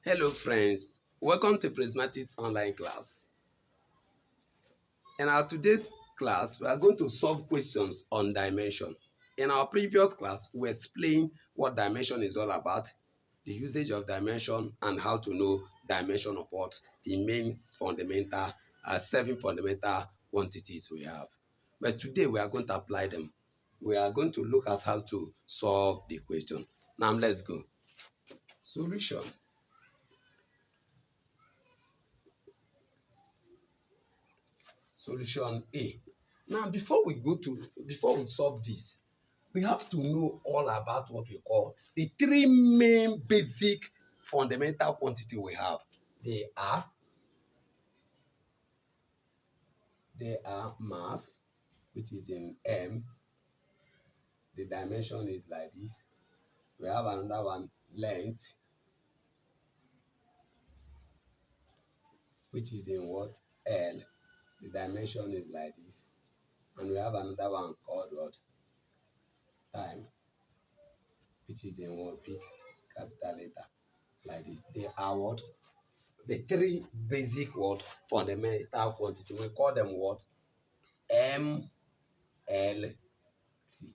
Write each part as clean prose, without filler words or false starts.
Hello friends, welcome to Prismatics online class. In our today's class, we are going to solve questions on dimension. In our previous class, we explained what dimension is all about, the usage of dimension, and how to know dimension of what the main fundamental, 7 fundamental quantities we have. But today we are going to apply them. We are going to look at how to solve the question. Now let's go. Solution. Solution A. Now, before we solve this, we have to know all about what we call the three main basic fundamental quantity we have. They are mass, which is in m. The dimension is like this. We have another one, length, which is in what? L. The dimension is like this. And we have another one called what? Time, which is in what? Big capital letter, like this. They are what? The three basic what? Fundamental quantity. We call them what? M, L, T.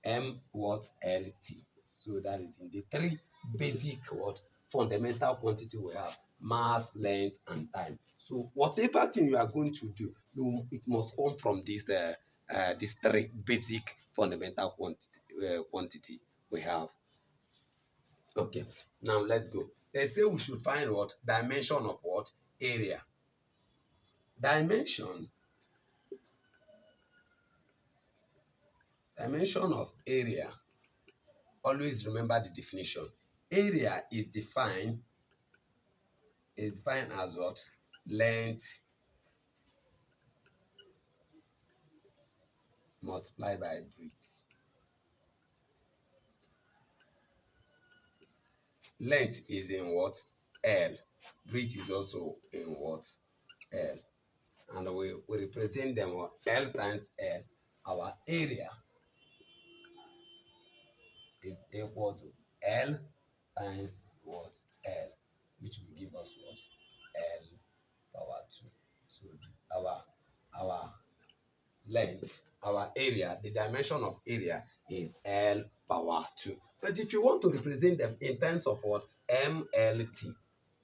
M what? L, T. So that is in the three basic what? Fundamental quantity we have: mass, length, and time. So whatever thing you are going to do, it must come from these three basic fundamental quantity we have. Okay, now let's go. They say we should find what? Dimension of what? Area. Dimension of area. Always remember the definition. Area is defined as what? Length multiplied by breadth. Length is in what? L. Breadth is also in what? L. And we represent them what? L times L. Our area is equal to L times what? L, which will give us what? L power 2. So our length, our area, the dimension of area is L power 2. But if you want to represent them in terms of what? MLT,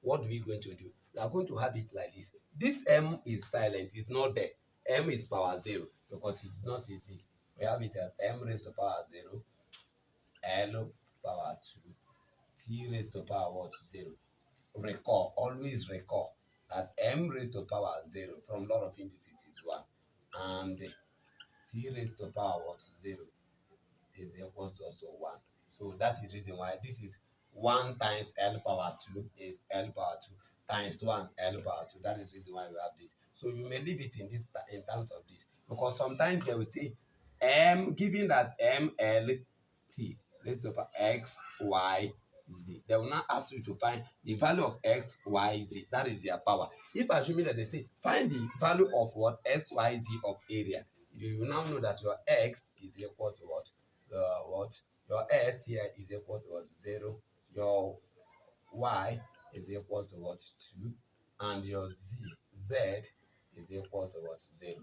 what are we going to do? We are going to have it like this. This M is silent, it's not there. M is power 0 because it is not exist. We have it as M raised to power 0, L power 2, T raised to power what? 0. Always recall that M raised to power 0 from lot of indices is 1. And T raised to power what? 0 is equals to also 1. So that is reason why this is 1 times L power 2 is L power 2 times 1 L power 2. That is reason why we have this. So you may leave it in terms of this, because sometimes they will say M, given that M L T raised to power X Y Z. They will not ask you to find the value of X Y Z. That is their power. If assuming that they say find the value of what? X Y Z of area, you will now know that your X is equal to what? Your S here is equal to what? 0. Your Y is equal to what? 2. And your Z is equal to what? 0.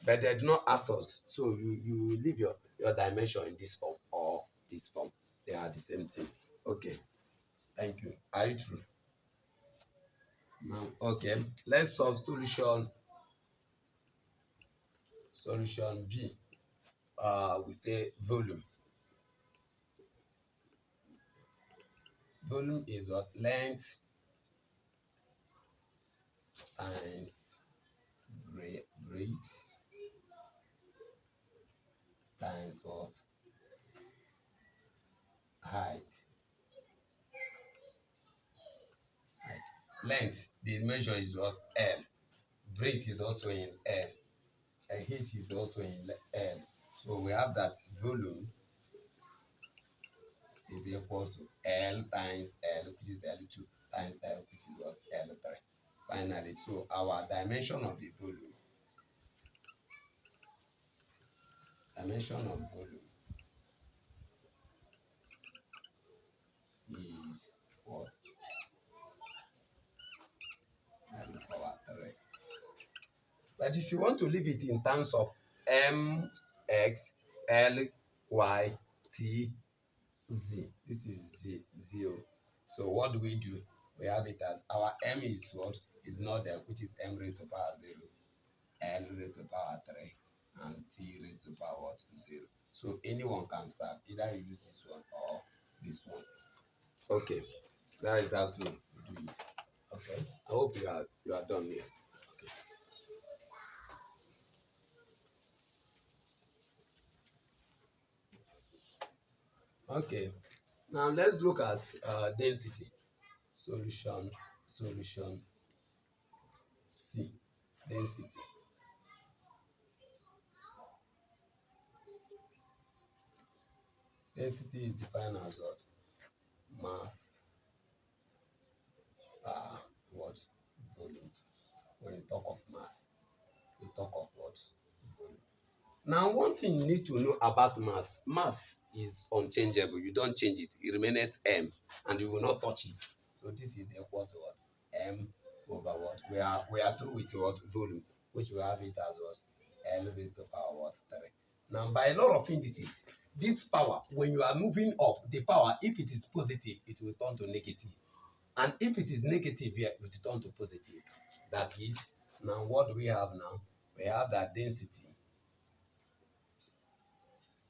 But they do not ask us. So you leave your dimension in this form or this form. They are the same thing. Okay. Thank you. Are you true? Now, okay. Let's solve solution B. We say volume. Volume is what? Length times breadth times what? Height. Length, the measure is what? L. Breadth is also in L. And height is also in L. So we have that volume is equal to L times L, which is L2, times L, which is what? L3. Finally, so our dimension of the volume, is what? But if you want to leave it in terms of m, x, l, y, t, z, this is z, 0. So what do? We have it as our m is what? Is not there, which is m raised to power 0, l raised to power 3, and t raised to power what? 0. So anyone can serve. Either you use this one or this one. Okay, that is how to do it. Okay, I hope you are done here. Okay, now let's look at density. Solution C, density. Density is defined as what? Mass, what? Volume. When you talk of mass, you talk of what? Volume. Now, one thing you need to know about mass is unchangeable. You don't change it. It remains m, and you will not touch it. So this is equal to what? M over what? We are through with what? Volume, which we have it as what? L raised to power what? 3. Now, by law of indices, this power, when you are moving up, the power, if it is positive, it will turn to negative. And if it is negative here, it will turn to positive. That is, now what do we have now? We have that density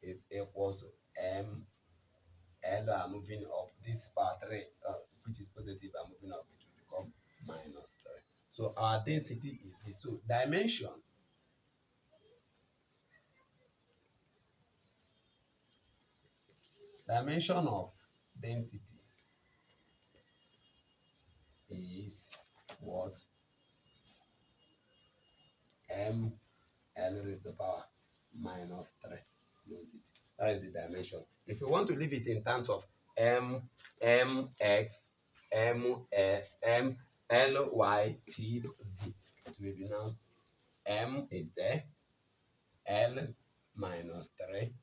is equals to m, l are moving up. This power 3, which is positive, are moving up, it will become minus 3. So our density is this. So dimension of density is what? M l raised to the power minus 3. Use it. That is the dimension. If you want to leave it in terms of m, x, m, m, l, y, t, z, it will be now m is there, l minus 3,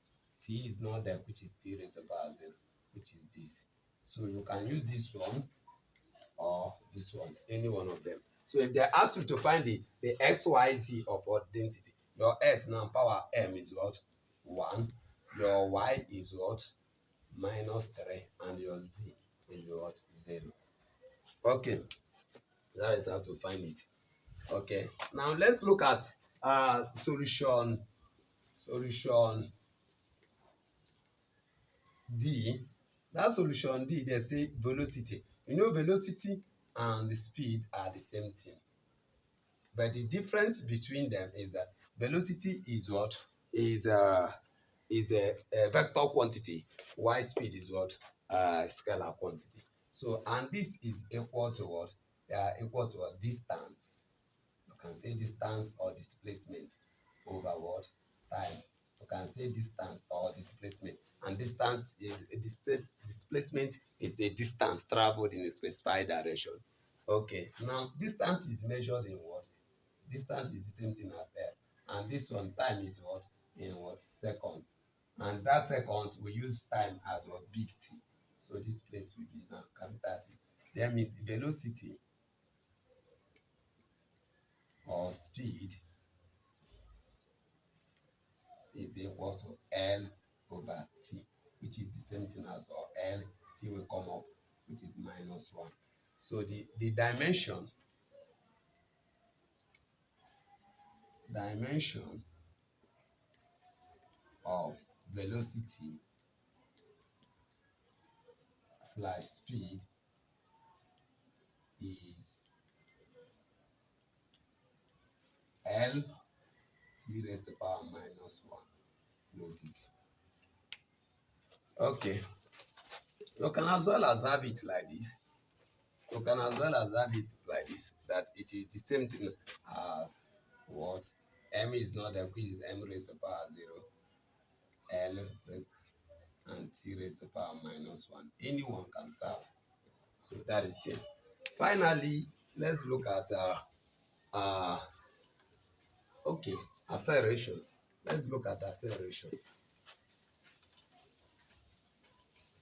t is not there, which is t raised to the power 0, which is this. So you can use this one or this one, any one of them. So if they ask you to find the x, y, z of what density, your s now power m is what? 1, your y is what? Minus 3, and your z is what? 0. Okay, that is how to find it. Okay, now let's look at solution D. That solution D, they say velocity. You know, velocity and the speed are the same thing. But the difference between them is that velocity is what? Is a vector quantity, while speed is what? Scalar quantity. So, and this is equal to what? They are equal to a distance. You can say distance or displacement over what? Time. You can say distance or displacement. And distance is displacement is the distance traveled in a specified direction. Okay, now distance is measured in what? Distance is the same thing as L. And this one, time is what? In what? Second. And that seconds, we use time as what? Big T. So this place will be now capital T. That means velocity or speed is equal to L over T, which is the same thing as or L, T will come up, which is minus 1. So the dimension of velocity slash speed is L T raised to the power minus 1. Close it. Okay. You can as well as have it like this. You can as well as have it like this, that it is the same thing as what? M is not there, which is M raised to the power 0, L raised and T raised to the power minus 1. Anyone can serve. So that is it. Finally, let's look at okay, acceleration. Let's look at acceleration.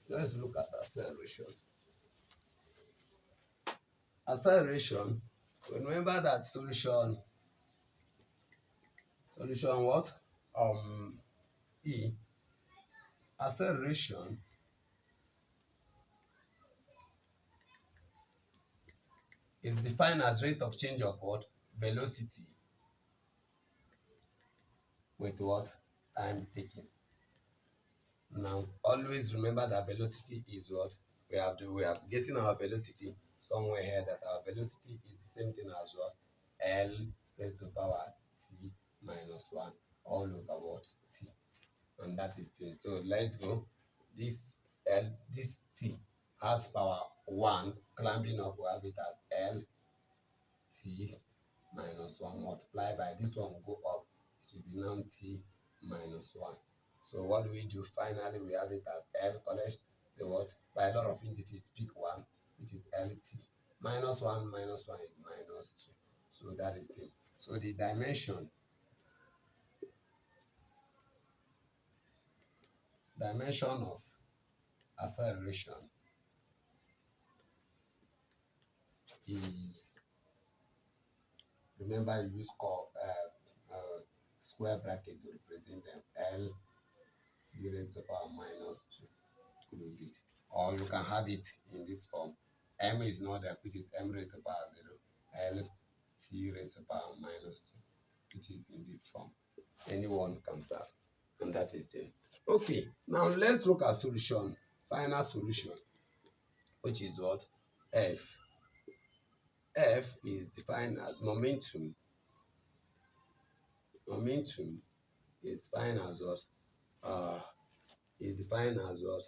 Let's look at acceleration. Acceleration, remember that solution Solution what? E. Acceleration is defined as rate of change of what? Velocity with what? Time taken. Now, always remember that velocity is what? We are getting our velocity somewhere here, that our velocity is the same thing as what? L raised to power t minus 1 all over what? T. And that is t. So let's go. This this t has power 1, climbing up, we have it as L t minus 1 multiplied by this one will go up, it will be now t minus 1. So what do we do? Finally, we have it as L collect the what? By a lot of indices, pick one, which is LT. Minus 1 minus 1 is minus 2. So that is t. So the dimension of acceleration is, remember you use square bracket to represent them, L t raised to the power minus 2. Close it. Or you can have it in this form. M is not there, which is m raised to the power 0. L t raised to the power minus 2, which is in this form. Anyone can start. And that is it. Okay, now let's look at solution. Final solution, which is what? F. F is defined as momentum. Momentum is defined as what? Is defined as what?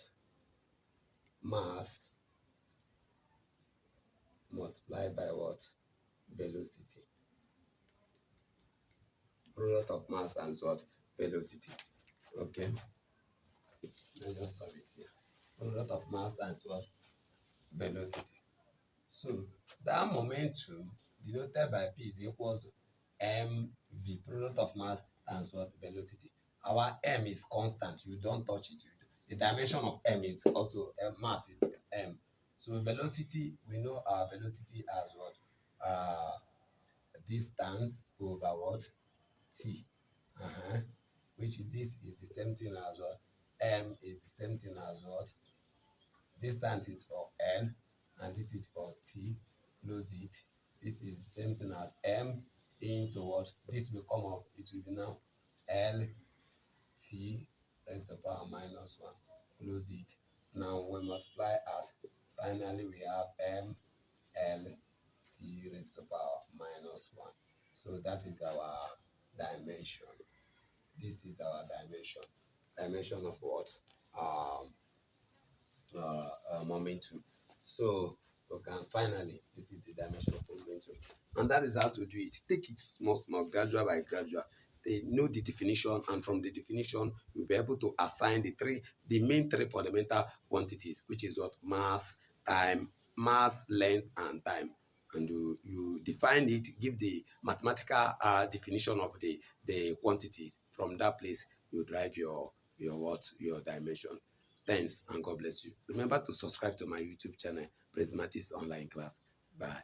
Mass multiplied by what? Velocity. Product of mass times what? Velocity. Okay. Let's just solve it here. Product of mass times what? Velocity. So that momentum denoted by P is equals to mv, product of mass times what? Velocity. Our m is constant. You don't touch it. The dimension of m is also mass is m. So velocity, we know our velocity as what? Distance over what? T. Which is, this is the same thing as what? M is the same thing as what? Distance is for L, and this is for T. Close it. This is the same thing as M into what? This will come up. It will be now L T raised to the power minus 1. Close it. Now we multiply out. Finally, we have M L T raised to the power minus 1. So that is our dimension. This is our dimension. Dimension of what? Momentum. So we can finally, this is the dimension of momentum. And that is how to do it. Take it small, gradual by gradual. They know the definition, and from the definition, you'll be able to assign the main three fundamental quantities, which is what? Mass, time, mass, length, and time. And you define it, give the mathematical definition of the quantities. From that place, you drive your dimension. Thanks, and God bless you. Remember to subscribe to my YouTube channel, Prismatis Online Class. Bye.